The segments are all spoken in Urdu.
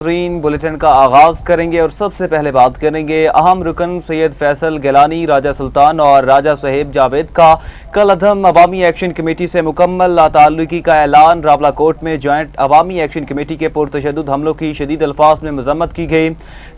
بلیٹن کا آغاز کریں گے اور سب سے پہلے بات کریں گے اہم رکن سید فیصل گیلانی، راجہ سلطان اور راجہ صہیب جاوید کا کل عدم عوامی ایکشن کمیٹی سے مکمل لاتعلقی کا اعلان۔ راولاکوٹ میں جوائنٹ عوامی ایکشن کمیٹی کے پرتشدد حملوں کی شدید الفاظ میں مذمت کی گئی۔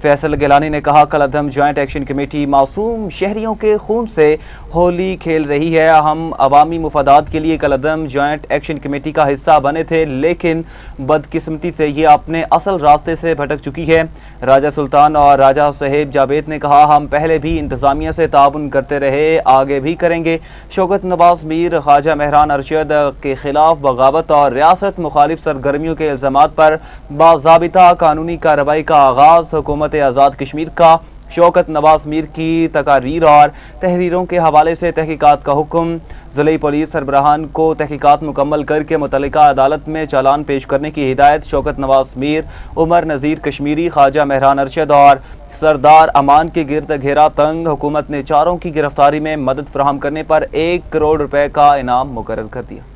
فیصل گیلانی نے کہا، کل عدم جوائنٹ ایکشن کمیٹی معصوم شہریوں کے خون سے ہولی کھیل رہی ہے۔ ہم عوامی مفادات کے لیے کل عدم جوائنٹ ایکشن کمیٹی کا حصہ بنے تھے، لیکن بدقسمتی سے یہ اپنے اصل راستے سے بھٹک چکی ہے۔ راجہ سلطان اور راجہ صہیب جاوید نے کہا، ہم پہلے بھی انتظامیہ سے تعاون کرتے رہے، آگے بھی کریں گے۔ شوکت نواز میر خواجہ مہران ارشد کے خلاف بغاوت اور ریاست مخالف سرگرمیوں کے الزامات پر باضابطہ قانونی کارروائی کا آغاز۔ حکومت آزاد کشمیر کا شوکت نواز میر کی تقاریر اور تحریروں کے حوالے سے تحقیقات کا حکم۔ ضلعی پولیس سربراہان کو تحقیقات مکمل کر کے متعلقہ عدالت میں چالان پیش کرنے کی ہدایت۔ شوکت نواز میر، عمر نذیر کشمیری، خواجہ مہران ارشد اور سردار امان کے گرد گھیرا تنگ۔ حکومت نے چاروں کی گرفتاری میں مدد فراہم کرنے پر 1 کروڑ روپے کا انعام مقرر کر دیا۔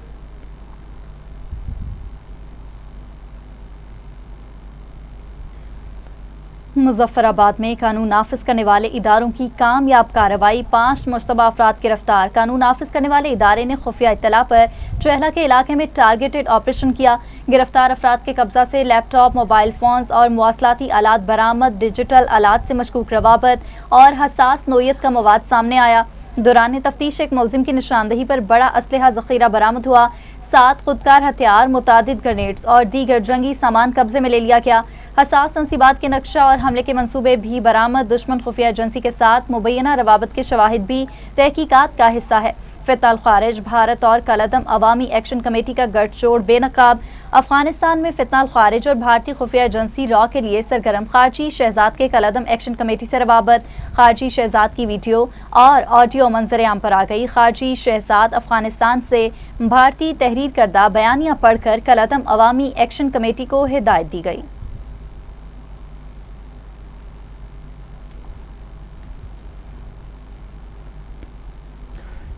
مظفر آباد میں قانون نافذ کرنے والے اداروں کی کامیاب کارروائی، 5 مشتبہ افراد گرفتار۔ قانون نافذ کرنے والے ادارے نے خفیہ اطلاع پر چہلہ کے علاقے میں ٹارگیٹڈ آپریشن کیا۔ گرفتار افراد کے قبضہ سے لیپ ٹاپ، موبائل فونز اور مواصلاتی آلات برآمد۔ ڈیجیٹل آلات سے مشکوک روابط اور حساس نوعیت کا مواد سامنے آیا۔ دوران تفتیش ایک ملزم کی نشاندہی پر بڑا اسلحہ ذخیرہ برآمد ہوا۔ 7 خودکار ہتھیار، متعدد گرینیڈز اور دیگر جنگی سامان قبضے میں لے لیا گیا۔ حساس تنصیبات کے نقشہ اور حملے کے منصوبے بھی برآمد۔ دشمن خفیہ ایجنسی کے ساتھ مبینہ روابط کے شواہد بھی تحقیقات کا حصہ ہے۔ فتنہ الخارج بھارت اور کل عدم عوامی ایکشن کمیٹی کا گٹھ جوڑ بے نقاب۔ افغانستان میں فتنہ الخارج اور بھارتی خفیہ ایجنسی را کے لیے سرگرم۔ خارجی شہزاد کے کل عدم ایکشن کمیٹی سے روابط۔ خارجی شہزاد کی ویڈیو اور آڈیو منظر عام پر آ گئی۔ خارجی شہزاد افغانستان سے بھارتی تحریر کردہ بیانیہ پڑھ کر کل عدم عوامی ایکشن کمیٹی کو ہدایت دی گئی۔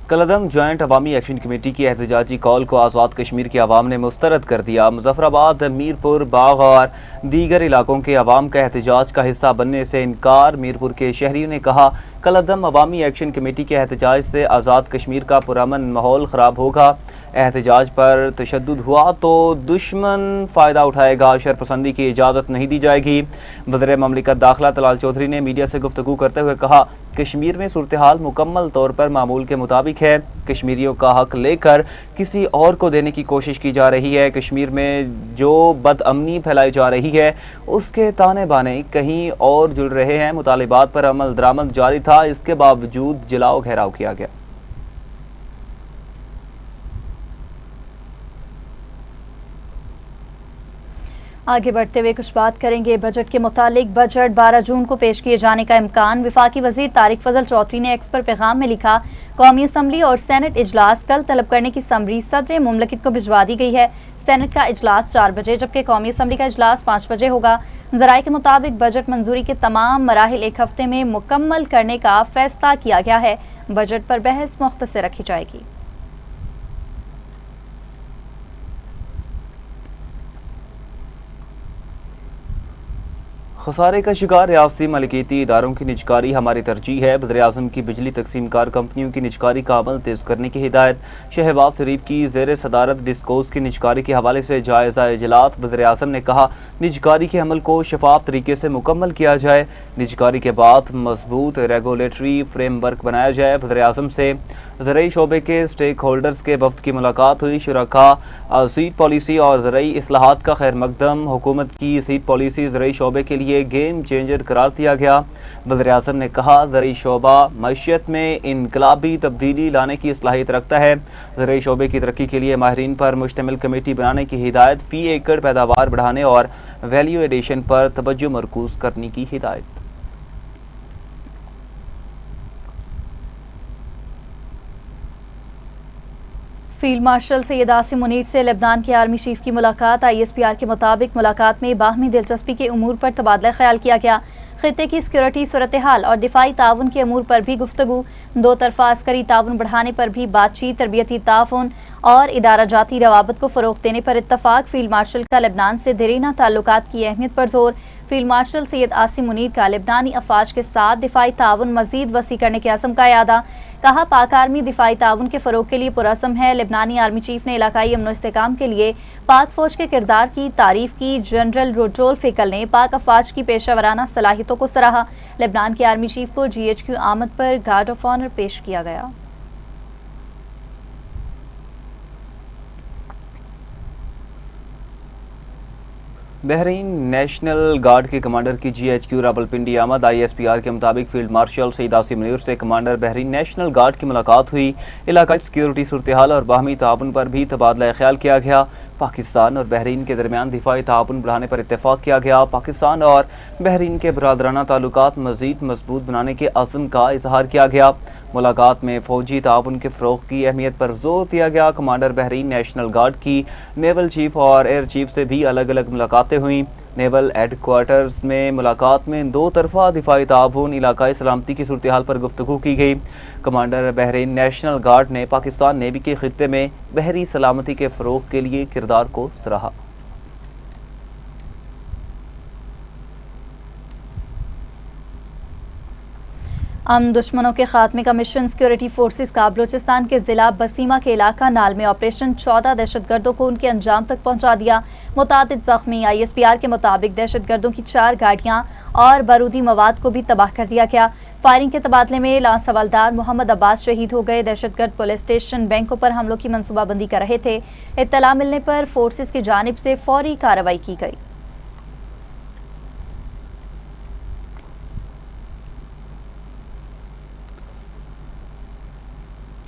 کل عدم جوائنٹ عوامی ایکشن کمیٹی کی احتجاجی کال کو آزاد کشمیر کے عوام نے مسترد کر دیا۔ مظفر آباد، میرپور، باغ اور دیگر علاقوں کے عوام کا احتجاج کا حصہ بننے سے انکار۔ میرپور کے شہریوں نے کہا، کل عدم عوامی ایکشن کمیٹی کے احتجاج سے آزاد کشمیر کا پرامن ماحول خراب ہوگا۔ احتجاج پر تشدد ہوا تو دشمن فائدہ اٹھائے گا، شرپسندی کی اجازت نہیں دی جائے گی۔ وزیر مملکت داخلہ طلال چودھری نے میڈیا سے گفتگو کرتے ہوئے کہا، کشمیر میں صورتحال مکمل طور پر معمول کے مطابق ہے۔ کشمیریوں کا حق لے کر کسی اور کو دینے کی کوشش کی جا رہی ہے۔ کشمیر میں جو بد امنی پھیلائی جا رہی ہے اس کے تانے بانے کہیں اور جڑ رہے ہیں۔ مطالبات پر عمل درآمد جاری تھا، اس کے باوجود جلاؤ گھیراؤ کیا گیا۔ آگے بڑھتے ہوئے کچھ بات کریں گے بجٹ کے متعلق۔ بجٹ 12 جون کو پیش کیے جانے کا امکان۔ وفاقی وزیر طارق فضل چودھری نے ایکس پر پیغام میں لکھا، قومی اسمبلی اور سینٹ اجلاس کل طلب کرنے کی سمری صدر مملکت کو بھجوا دی گئی ہے۔ سینٹ کا اجلاس 4 بجے جبکہ قومی اسمبلی کا اجلاس 5 بجے ہوگا۔ ذرائع کے مطابق بجٹ منظوری کے تمام مراحل 1 ہفتے میں مکمل کرنے کا فیصلہ کیا گیا ہے۔ بجٹ پر بحث مختصر رکھی جائے گی۔ خسارے کا شکار ریاستی ملکیتی اداروں کی نجکاری ہماری ترجیح ہے۔ وزیراعظم کی بجلی تقسیم کار کمپنیوں کی نجکاری کا عمل تیز کرنے کی ہدایت۔ شہباز شریف کی زیر صدارت ڈسکوز کی نجکاری کے حوالے سے جائزہ اجلاس۔ وزیراعظم نے کہا، نجکاری کے عمل کو شفاف طریقے سے مکمل کیا جائے، نجکاری کے بعد مضبوط ریگولیٹری فریم ورک بنایا جائے۔ وزیراعظم سے زرعی شعبے کے سٹیک ہولڈرز کے وفد کی ملاقات ہوئی۔ شرکاء سیڈ پالیسی اور زرعی اصلاحات کا خیر مقدم۔ حکومت کی سیڈ پالیسی زرعی شعبے کے لیے گیم چینجر قرار دیا گیا۔ وزیراعظم نے کہا، زرعی شعبہ معیشت میں انقلابی تبدیلی لانے کی صلاحیت رکھتا ہے۔ زرعی شعبے کی ترقی کے لیے ماہرین پر مشتمل کمیٹی بنانے کی ہدایت۔ فی ایکڑ پیداوار بڑھانے اور ویلیو ایڈیشن پر توجہ مرکوز کرنے کی ہدایت۔ فیلڈ مارشل سید عاصم منیر سے لبنان کے آرمی چیف کی ملاقات۔ ISPR کے مطابق ملاقات میں باہمی دلچسپی کے امور پر تبادلہ خیال کیا گیا۔ خطے کی سیکورٹی صورتحال اور دفاعی تعاون کے امور پر بھی گفتگو۔ 2 طرفہ عسکری تعاون بڑھانے پر بھی بات چیت۔ تربیتی تعاون اور ادارہ جاتی روابط کو فروغ دینے پر اتفاق۔ فیلڈ مارشل کا لبنان سے دیرینہ تعلقات کی اہمیت پر زور۔ فیلڈ مارشل سید عاصم منیر کا لبنانی افواج کے ساتھ دفاعی تعاون مزید وسیع کرنے کے عزم کا اعادہ۔ کہا پاک آرمی دفاعی تعاون کے فروغ کے لیے پرعزم ہے۔ لبنانی آرمی چیف نے علاقائی امن و استحکام کے لیے پاک فوج کے کردار کی تعریف کی۔ جنرل روڈولف ہیکل نے پاک افواج کی پیشہ ورانہ صلاحیتوں کو سراہا۔ لبنان کے آرمی چیف کو GHQ آمد پر گارڈ آف آنر پیش کیا گیا۔ بحرین نیشنل گارڈ کے کمانڈر کی GHQ راولپنڈی آمد۔ ISPR کے مطابق فیلڈ مارشل سید عاصم منیر سے کمانڈر بحرین نیشنل گارڈ کی ملاقات ہوئی۔ علاقائی سیکیورٹی صورتحال اور باہمی تعاون پر بھی تبادلہ خیال کیا گیا۔ پاکستان اور بحرین کے درمیان دفاعی تعاون بڑھانے پر اتفاق کیا گیا۔ پاکستان اور بحرین کے برادرانہ تعلقات مزید مضبوط بنانے کے عزم کا اظہار کیا گیا۔ ملاقات میں فوجی تعاون کے فروغ کی اہمیت پر زور دیا گیا۔ کمانڈر بحرین نیشنل گارڈ کی نیول چیف اور ایئر چیف سے بھی الگ الگ ملاقاتیں ہوئیں۔ نیول ہیڈ کوارٹرز میں ملاقات میں دو طرفہ دفاعی تعاون، علاقائی سلامتی کی صورتحال پر گفتگو کی گئی۔ کمانڈر بحرین نیشنل گارڈ نے پاکستان نیوی کے خطے میں بحری سلامتی کے فروغ کے لیے کردار کو سراہا۔ امن دشمنوں کے خاتمے کا مشن سیکیورٹی فورسز کا بلوچستان کے ضلع بسیمہ کے علاقہ نال میں آپریشن 14 دہشت گردوں کو ان کے انجام تک پہنچا دیا۔ متعدد زخمی۔ ISPR کے مطابق دہشت گردوں کی 4 گاڑیاں اور بارودی مواد کو بھی تباہ کر دیا گیا۔ فائرنگ کے تبادلے میں لانس حوالدار محمد عباس شہید ہو گئے۔ دہشت گرد پولیس اسٹیشن بینکوں پر حملوں کی منصوبہ بندی کر رہے تھے۔ اطلاع ملنے پر فورسز کی جانب سے فوری کارروائی کی گئی۔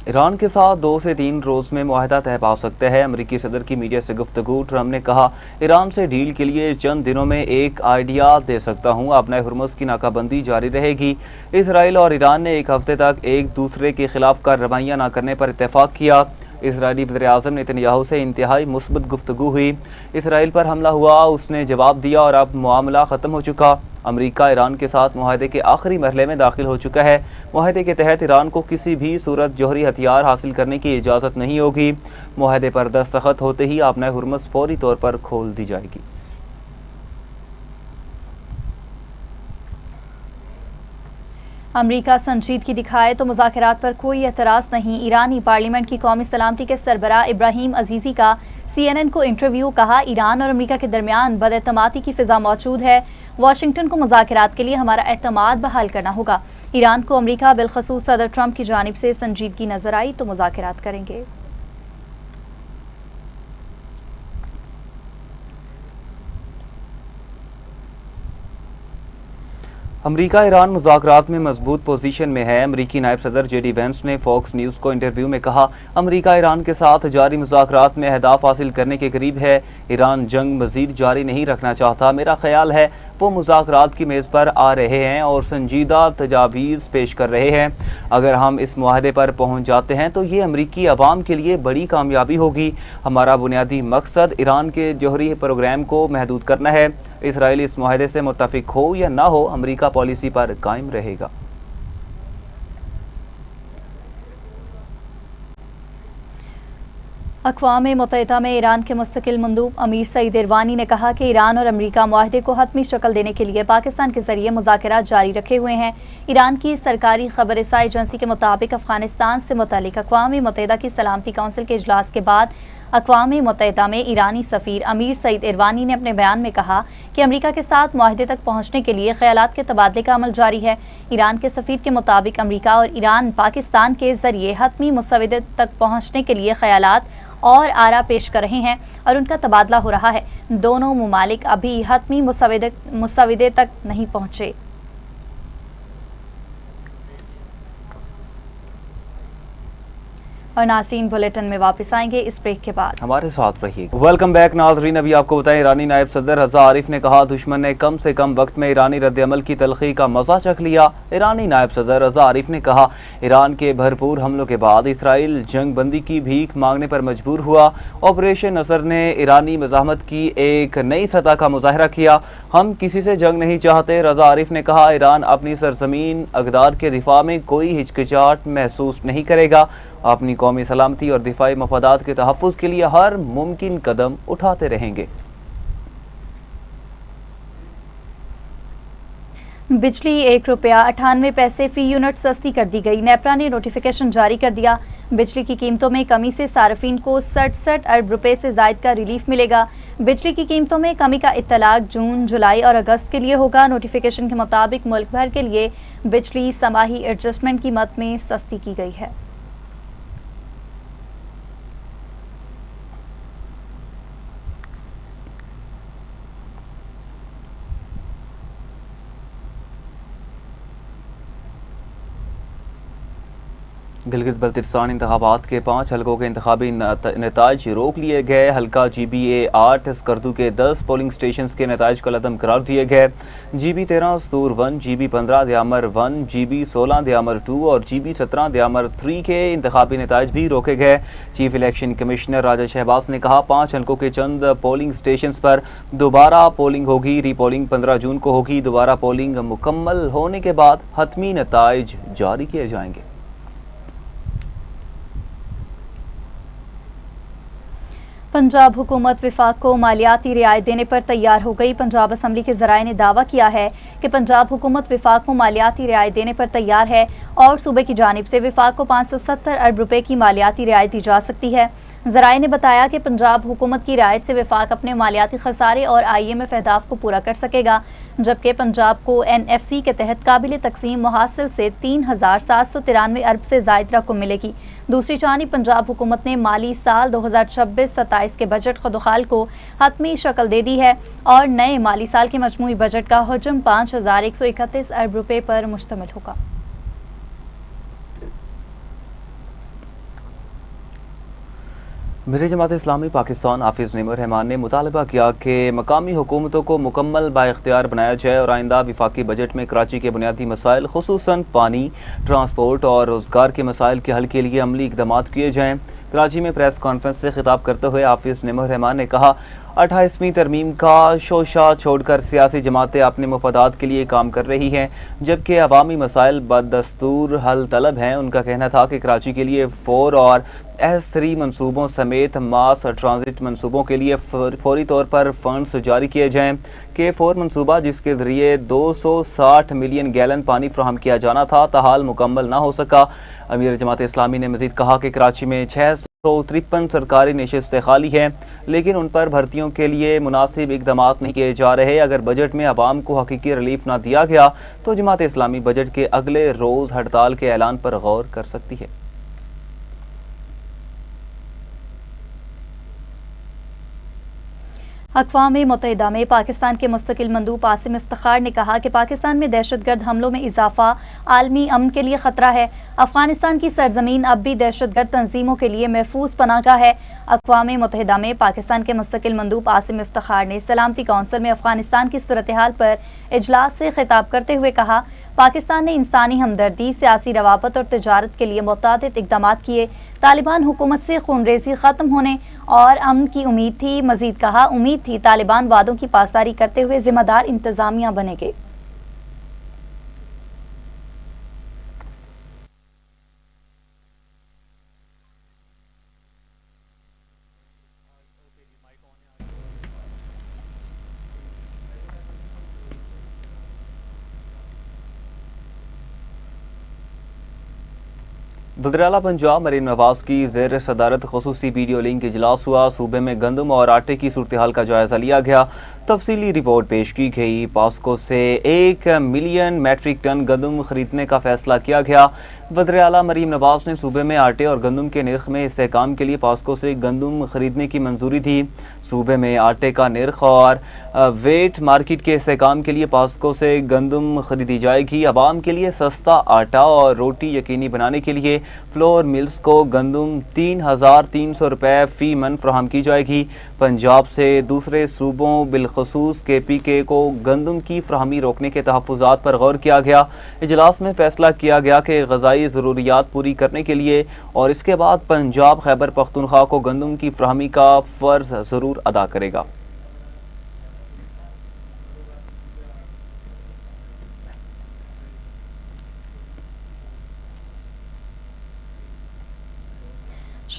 ایران کے ساتھ 2 سے 3 روز میں معاہدہ طے پا سکتا ہے۔ امریکی صدر کی میڈیا سے گفتگو۔ ٹرمپ نے کہا ایران سے ڈیل کے لیے چند دنوں میں ایک آئیڈیا دے سکتا ہوں۔ اپنا ہرمز کی ناکہ بندی جاری رہے گی۔ اسرائیل اور ایران نے ایک ہفتے تک ایک دوسرے کے خلاف کارروائیاں نہ کرنے پر اتفاق کیا۔ اسرائیلی وزیراعظم نتن یاہو سے انتہائی مثبت گفتگو ہوئی۔ اسرائیل پر حملہ ہوا، اس نے جواب دیا اور اب معاملہ ختم ہو چکا۔ امریکہ ایران کے ساتھ معاہدے کے آخری مرحلے میں داخل ہو چکا ہے۔ معاہدے کے تحت ایران کو کسی بھی صورت جوہری ہتھیار حاصل کرنے کی اجازت نہیں ہوگی۔ معاہدے پر دستخط ہوتے ہی آبنہ ہرمز فوری طور پر کھول دی جائے گی۔ امریکہ سنجیدگی دکھائے تو مذاکرات پر کوئی اعتراض نہیں۔ ایرانی پارلیمنٹ کی قومی سلامتی کے سربراہ ابراہیم عزیزی کا CNN کو انٹرویو۔ کہا ایران اور امریکہ کے درمیان بداعتمادی کی فضا موجود ہے۔ واشنگٹن کو مذاکرات کے لیے ہمارا اعتماد بحال کرنا ہوگا۔ ایران کو امریکہ بالخصوص صدر ٹرمپ کی جانب سے سنجیدگی نظر آئی تو مذاکرات کریں گے۔ امریکہ ایران مذاکرات میں مضبوط پوزیشن میں ہے۔ امریکی نائب صدر JD وینس نے فاکس نیوز کو انٹرویو میں کہا امریکہ ایران کے ساتھ جاری مذاکرات میں اہداف حاصل کرنے کے قریب ہے۔ ایران جنگ مزید جاری نہیں رکھنا چاہتا۔ میرا خیال ہے وہ مذاکرات کی میز پر آ رہے ہیں اور سنجیدہ تجاویز پیش کر رہے ہیں۔ اگر ہم اس معاہدے پر پہنچ جاتے ہیں تو یہ امریکی عوام کے لیے بڑی کامیابی ہوگی۔ ہمارا بنیادی مقصد ایران کے جوہری پروگرام کو محدود کرنا ہے۔ اسرائیل اس معاہدے سے متفق ہو یا نہ ہو، امریکہ پالیسی پر قائم رہے گا۔ اقوام متحدہ میں ایران کے مستقل مندوب امیر سعید ایروانی نے کہا کہ ایران اور امریکہ معاہدے کو حتمی شکل دینے کے لیے پاکستان کے ذریعے مذاکرات جاری رکھے ہوئے ہیں۔ ایران کی سرکاری خبر رساں ایجنسی کے مطابق افغانستان سے متعلق اقوام متحدہ کی سلامتی کونسل کے اجلاس کے بعد اقوام متحدہ میں ایرانی سفیر امیر سعید ایروانی نے اپنے بیان میں کہا کہ امریکہ کے ساتھ معاہدے تک پہنچنے کے لیے خیالات کے تبادلے کا عمل جاری ہے۔ ایران کے سفیر کے مطابق امریکہ اور ایران پاکستان کے ذریعے حتمی مسودے تک پہنچنے کے لیے خیالات اور آراء پیش کر رہے ہیں اور ان کا تبادلہ ہو رہا ہے۔ دونوں ممالک ابھی حتمی مسودے تک نہیں پہنچے۔ اور ناظرین بلیٹن میں واپس آئیں گے اس بریک کے بعد، ہمارے ساتھ رہیے گا۔ ویلکم بیک ناظرین، ابھی آپ کو بتائیں ایرانی نائب صدر رضا عارف نے کہا دشمن نے کم سے کم وقت میں ایرانی رد عمل کی تلخی کا مزہ چکھ لیا۔ ایرانی نائب صدر رضا عارف نے کہا ایران کے بھرپور حملوں کے بعد اسرائیل جنگ بندی کی بھیک مانگنے پر مجبور ہوا۔ آپریشن نصر نے ایرانی مزاحمت کی ایک نئی سطح کا مظاہرہ کیا۔ ہم کسی سے جنگ نہیں چاہتے۔ رضا عارف نے کہا ایران اپنی سرزمین اقدار کے دفاع میں کوئی ہچکچاہٹ محسوس نہیں کرے گا۔ اپنی قومی سلامتی اور دفاعی مفادات کے تحفظ کے لیے ہر ممکن قدم اٹھاتے رہیں گے۔ بجلی 1 روپیہ 98 پیسے فی یونٹ سستی کر دی گئی۔ نیپرا نے نوٹیفیکیشن جاری کر دیا۔ بجلی کی قیمتوں میں کمی سے صارفین کو 67 ارب روپے سے زائد کا ریلیف ملے گا۔ بجلی کی قیمتوں میں کمی کا اطلاق جون، جولائی اور اگست کے لیے ہوگا۔ نوٹیفیکیشن کے مطابق ملک بھر کے لیے بجلی سماہی ایڈجسٹمنٹ کی مد میں سستی کی گئی ہے۔ گلگت بلتستان انتخابات کے 5 حلقوں کے انتخابی نتائج روک لیے گئے۔ حلقہ جی بی اے 8 اسکردو کے 10 پولنگ سٹیشنز کے نتائج کالعدم قرار دیے گئے۔ G B 13 Astore 1، G B 15 Diamer 1، G B 16 Diamer 2 اور جی بی 17 دیامر 3 کے انتخابی نتائج بھی روکے گئے۔ چیف الیکشن کمشنر راجہ شہباز نے کہا 5 حلقوں کے چند پولنگ سٹیشنز پر دوبارہ پولنگ ہوگی۔ ری پولنگ 15 جون کو ہوگی۔ دوبارہ پولنگ مکمل ہونے کے بعد حتمی نتائج جاری کیے جائیں گے۔ پنجاب حکومت وفاق کو مالیاتی رعایت دینے پر تیار ہو گئی۔ پنجاب اسمبلی کے ذرائع نے دعویٰ کیا ہے کہ پنجاب حکومت وفاق کو مالیاتی رعایت دینے پر تیار ہے اور صوبے کی جانب سے وفاق کو 570 ارب روپے کی مالیاتی رعایت دی جا سکتی ہے۔ ذرائع نے بتایا کہ پنجاب حکومت کی رعایت سے وفاق اپنے مالیاتی خسارے اور آئی ایم ایف اہداف کو پورا کر سکے گا، جبکہ پنجاب کو این ایف سی کے تحت قابل تقسیم محاصل سے 3793 ارب سے زائد رقم ملے گی۔ دوسری جانب پنجاب حکومت نے مالی سال 2026-27 کے بجٹ خدوخال کو حتمی شکل دے دی ہے اور نئے مالی سال کے مجموعی بجٹ کا حجم 5131 ارب روپے پر مشتمل ہوگا۔ میرے جماعت اسلامی پاکستان حافظ نعیم الرحمان نے مطالبہ کیا کہ مقامی حکومتوں کو مکمل بااختیار بنایا جائے اور آئندہ وفاقی بجٹ میں کراچی کے بنیادی مسائل خصوصاً پانی، ٹرانسپورٹ اور روزگار کے مسائل کے حل کے لیے عملی اقدامات کیے جائیں۔ کراچی میں پریس کانفرنس سے خطاب کرتے ہوئے حافظ نعیم الرحمان نے کہا 28ویں ترمیم کا شوشہ چھوڑ کر سیاسی جماعتیں اپنے مفادات کے لیے کام کر رہی ہیں جبکہ عوامی مسائل بدستور حل طلب ہیں۔ ان کا کہنا تھا کہ کراچی کے لیے 4 اور S3 منصوبوں سمیت ماس ٹرانزٹ منصوبوں کے لیے فوری طور پر فنڈز جاری کیے جائیں۔ K4 منصوبہ جس کے ذریعے 260 ملین گیلن پانی فراہم کیا جانا تھا تاحال مکمل نہ ہو سکا۔ امیر جماعت اسلامی نے مزید کہا کہ کراچی میں 653 سرکاری نشستیں خالی ہیں لیکن ان پر بھرتیوں کے لیے مناسب اقدامات نہیں کیے جا رہے۔ اگر بجٹ میں عوام کو حقیقی ریلیف نہ دیا گیا تو جماعت اسلامی بجٹ کے اگلے روز ہڑتال کے اعلان پر غور کر سکتی ہے۔ اقوام متحدہ میں پاکستان کے مستقل مندوب عاصم افتخار نے کہا کہ پاکستان میں دہشت گرد حملوں میں اضافہ عالمی امن کے لیے خطرہ ہے۔ افغانستان کی سرزمین اب بھی دہشت گرد تنظیموں کے لیے محفوظ پناہ گاہ ہے۔ اقوام متحدہ میں پاکستان کے مستقل مندوب عاصم افتخار نے سلامتی کونسل میں افغانستان کی صورتحال پر اجلاس سے خطاب کرتے ہوئے کہا پاکستان نے انسانی ہمدردی، سیاسی روابط اور تجارت کے لیے متعدد اقدامات کیے۔ طالبان حکومت سے خونریزی ختم ہونے اور امن کی امید تھی۔ مزید کہا امید تھی طالبان وعدوں کی پاسداری کرتے ہوئے ذمہ دار انتظامیہ بنیں گے۔ وزیراعلیٰ پنجاب مریم نواز کی زیر صدارت خصوصی ویڈیو لنک اجلاس ہوا۔ صوبے میں گندم اور آٹے کی صورتحال کا جائزہ لیا گیا، تفصیلی رپورٹ پیش کی گئی۔ پاسکو سے 1 ملین میٹرک ٹن گندم خریدنے کا فیصلہ کیا گیا۔ وزیراعلیٰ مریم نواز نے صوبے میں آٹے اور گندم کے نرخ میں استحکام کے لیے پاسکو سے گندم خریدنے کی منظوری دی۔ صوبے میں آٹے کا نرخ اور ویٹ مارکیٹ کے استحکام کے لیے پاسکو سے گندم خریدی جائے گی۔ عوام کے لیے سستا آٹا اور روٹی یقینی بنانے کے لیے فلور ملز کو گندم 3300 روپے فی من فراہم کی جائے گی۔ پنجاب سے دوسرے صوبوں بالخصوص KPK کو گندم کی فراہمی روکنے کے تحفظات پر غور کیا گیا۔ اجلاس میں فیصلہ کیا گیا کہ غذائی ضروریات پوری کرنے کے لیے اور اس کے بعد پنجاب خیبر پختونخوا کو گندم کی فراہمی کا فرض ضرور ادا کرے گا۔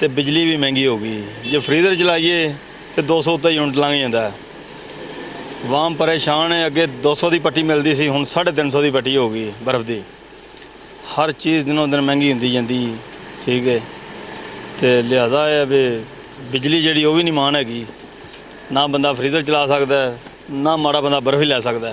ਤੇ ਬਿਜਲੀ ਵੀ ਮਹਿੰਗੀ ਹੋ ਗਈ। ਜੇ ਫਰੀਜ਼ਰ ਚਲਾਈਏ ਤੇ 200 ਤੇ ਯੂਨਿਟ ਲੰਘ ਜਾਂਦਾ ਹੈ। ਵਾਮ ਪਰੇਸ਼ਾਨ ਹੈ। ਅੱਗੇ 200 ਦੀ ਪੱਟੀ ਮਿਲਦੀ ਸੀ, ਹੁਣ 350 ਦੀ ਪੱਟੀ ਹੋ ਗਈ ਬਰਫ਼ ਦੀ। ਹਰ ਚੀਜ਼ ਦਿਨੋਂ ਦਿਨ ਮਹਿੰਗੀ ਹੁੰਦੀ ਜਾਂਦੀ, ਠੀਕ ਹੈ। ਤੇ ਲਿਹਾਜ਼ਾ ਹੈ ਵੀ ਬਿਜਲੀ ਜਿਹੜੀ ਉਹ ਵੀ ਨਹੀਂ ਮਾਨ ਹੈਗੀ। ਨਾ ਬੰਦਾ ਫਰੀਜ਼ਰ ਚਲਾ ਸਕਦਾ, ਨਾ ਮਾੜਾ ਬੰਦਾ ਬਰਫ਼ ਹੀ ਲੈ ਸਕਦਾ,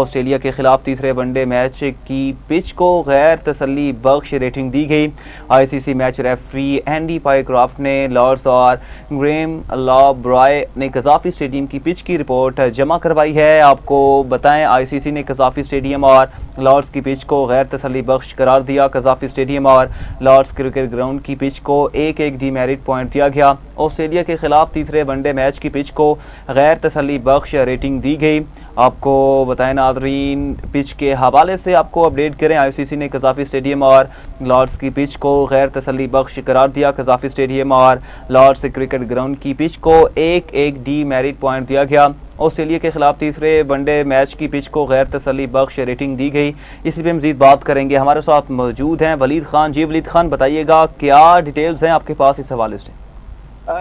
آسٹریلیا کے خلاف تیسرے ون ڈے میچ کی پچ کو غیر تسلی بخش ریٹنگ دی گئی۔ آئی سی سی میچ ریفری اینڈی پائیکرافٹ نے لارڈس اور گریم لا برائے نے قذافی اسٹیڈیم کی پچ کی رپورٹ جمع کروائی ہے۔ آپ کو بتائیں آئی سی سی نے قذافی اسٹیڈیم اور لارڈس کی پچ کو غیر تسلی بخش قرار دیا۔ قذافی اسٹیڈیم اور لارڈس کرکٹ گراؤنڈ کی پچ کو 1-1 ڈی میرٹ پوائنٹ دیا گیا۔ آسٹریلیا کے خلاف تیسرے ون ڈے میچ کی پچ کو غیر تسلی بخش ریٹنگ دی گئی۔ آپ کو بتائیں ناظرین پچ کے حوالے سے آپ کو اپڈیٹ کریں، آئی سی سی نے قذافی اسٹیڈیم اور لارڈس کی پچ کو غیر تسلی بخش قرار دیا۔ قذافی اسٹیڈیم اور لارڈس کرکٹ گراؤنڈ کی پچ کو 1-1 ڈی میرٹ پوائنٹ دیا گیا۔ آسٹریلیا کے خلاف تیسرے ون ڈے میچ کی پچ کو غیر تسلی بخش ریٹنگ دی گئی۔ اسی پہ مزید بات کریں گے، ہمارے ساتھ موجود ہیں ولید خان۔ جی ولید خان، بتائیے گا کیا ڈیٹیلز ہیں آپ کے پاس اس حوالے سے؟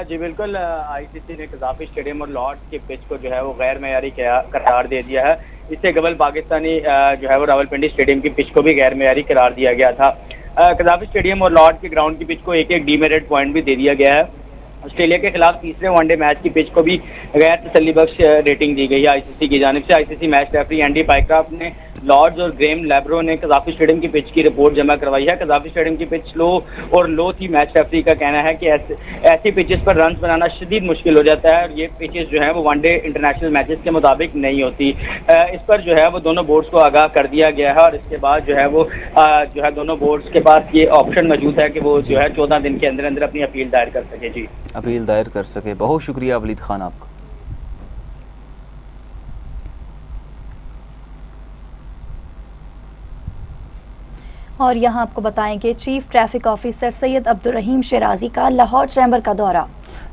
جی بالکل، آئی سی سی نے قذافی اسٹیڈیم اور لارڈس کی پچ کو جو ہے وہ غیر معیاری قرار دے دیا ہے۔ اس سے قبل پاکستانی جو ہے وہ راولپنڈی اسٹیڈیم کی پچ کو بھی غیر معیاری قرار دیا گیا تھا۔ قذافی اسٹیڈیم اور لارڈس کے گراؤنڈ کی پچ کو 1-1 ڈی میرٹ پوائنٹ بھی دے دیا گیا ہے۔ آسٹریلیا کے خلاف تیسرے ون ڈے میچ کی پچ کو بھی غیر تسلی بخش ریٹنگ دی گئی ہے آئی سی سی کی جانب سے۔ آئی سی سی میچ ریفری اینڈی پائیکرافٹ نے لارڈز اور گریم لیبرو نے قذافی اسٹیڈیم کی پچ کی رپورٹ جمع کروائی ہے۔ قذافی اسٹیڈیم کی پچ لو تھی۔ میچ ریفری کا کہنا ہے کہ ایسی پچز پر رنز بنانا شدید مشکل ہو جاتا ہے اور یہ پچز جو ہیں وہ ون ڈے انٹرنیشنل میچز کے مطابق نہیں ہوتی۔ اس پر جو ہے وہ دونوں بورڈز کو آگاہ کر دیا گیا ہے اور اس کے بعد جو ہے وہ دونوں بورڈز کے پاس یہ آپشن موجود ہے کہ وہ جو ہے 14 دن کے اندر اندر اپنی اپیل دائر کر سکے۔ جی اپیل دائر کر سکے۔ بہت شکریہ ولید خان آپ کا۔ اور یہاں آپ کو بتائیں کہ چیف ٹریفک آفیسر سید عبدالرحیم شیرازی کا لاہور چیمبر کا دورہ۔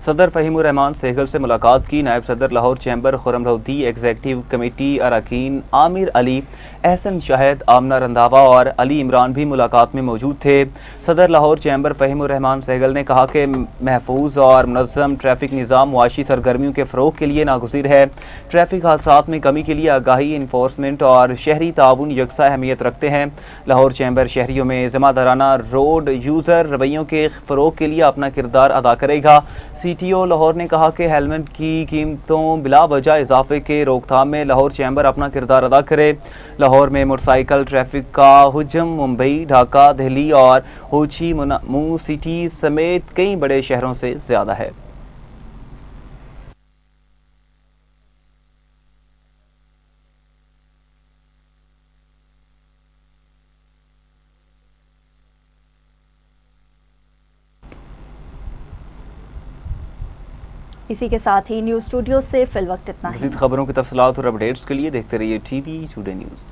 صدر فہیم الرحمان سہگل سے ملاقات کی۔ نائب صدر لاہور چیمبر خرم لودھی، ایگزیکٹو کمیٹی اراکین عامر علی، احسن شاہد، آمنہ رنداوا اور علی عمران بھی ملاقات میں موجود تھے۔ صدر لاہور چیمبر فہیم الرحمان سہگل نے کہا کہ محفوظ اور منظم ٹریفک نظام معاشی سرگرمیوں کے فروغ کے لیے ناگزیر ہے۔ ٹریفک حادثات میں کمی کے لیے آگاہی، انفورسمنٹ اور شہری تعاون یکساں اہمیت رکھتے ہیں۔ لاہور چیمبر شہریوں میں ذمہ دارانہ روڈ یوزر رویوں کے فروغ کے لیے اپنا کردار ادا کرے گا۔ سی ٹی او لاہور نے کہا کہ ہیلمٹ کی قیمتوں بلا وجہ اضافے کے روک تھام میں لاہور چیمبر اپنا کردار ادا کرے۔ لاہور میں موٹر سائیکل ٹریفک کا حجم ممبئی، ڈھاکہ، دہلی اور ہوچی منہ سٹی سمیت کئی بڑے شہروں سے زیادہ ہے۔ اسی کے ساتھ ہی نیوز اسٹوڈیو سے فی الوقت اتنا ہی۔ مزید خبروں کی تفصیلات اور اپڈیٹس کے لیے دیکھتے رہیے ٹی وی ٹوڈے نیوز۔